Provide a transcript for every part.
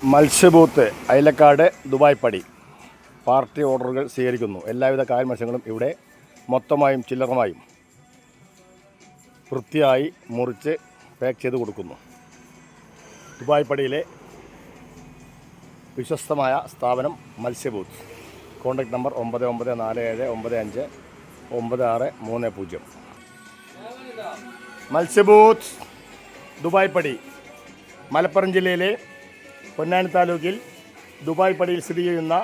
മത്സ്യബൂത്ത് Ayilakkad Dubai പടി party ഓർഡറുകൾ സ്വീകരിക്കുന്നു. എല്ലാവിധ കായൽ മത്സ്യങ്ങളും ഇവിടെ മൊത്തമായും ചില്ലറമായും വൃത്തിയായി മുറിച്ച് പാക്ക് ചെയ്ത് കൊടുക്കുന്നു. ദുബായ് പടിയിലെ വിശ്വസ്തമായ സ്ഥാപനം മത്സ്യബൂത്ത്. Contact number 9947959630. മത്സ്യബൂത്ത് ദുബായ് പടി മലപ്പുറം ജില്ലയിലെ പൊന്നാനി താലൂക്കിൽ ദുബായ് പടിയിൽ സ്ഥിതി ചെയ്യുന്ന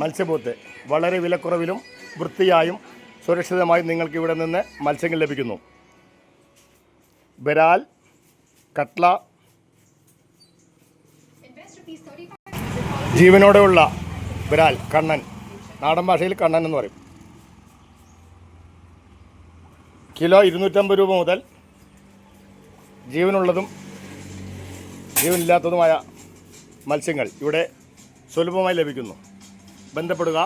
മത്സ്യബൂത്ത് വളരെ വിലക്കുറവിലും വൃത്തിയായും സുരക്ഷിതമായും നിങ്ങൾക്ക് ഇവിടെ നിന്ന് മത്സ്യങ്ങൾ ലഭിക്കുന്നു. ബരാൽ, കട്ട്ല, ജീവനോടെയുള്ള ബരാൽ, കണ്ണൻ, നാടൻ ഭാഷയിൽ കണ്ണൻ എന്ന് പറയും. കിലോ 250 രൂപ മുതൽ ജീവനുള്ളതും ജീവനില്ലാത്തതുമായ മത്സ്യങ്ങൾ ഇവിടെ സുലഭമായി ലഭിക്കുന്നു. ബന്ധപ്പെടുക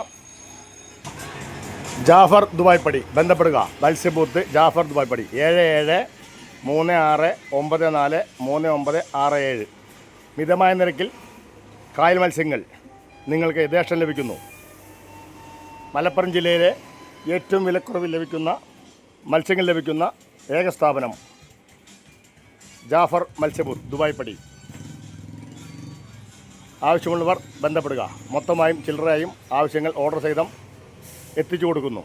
ജാഫർ ദുബായ് പടി. ബന്ധപ്പെടുക മത്സ്യബൂത്ത് ജാഫർ ദുബായ് പടി 7736943967. മിതമായ നിരക്കിൽ കായൽ മത്സ്യങ്ങൾ നിങ്ങൾക്ക് യഥേഷ്ടം ലഭിക്കുന്നു. മലപ്പുറം ജില്ലയിലെ ഏറ്റവും വിലക്കുറവിൽ ലഭിക്കുന്ന മത്സ്യങ്ങൾ ലഭിക്കുന്ന ഏക സ്ഥാപനം ജാഫർ മത്സ്യബൂത്ത് ദുബായ് പടി. ആവശ്യമുള്ളവർ ബന്ധപ്പെടുക. മൊത്തമായും ചില്ലറയായും ആവശ്യങ്ങൾ ഓർഡർ സഹിതം എത്തിച്ചു കൊടുക്കുന്നു.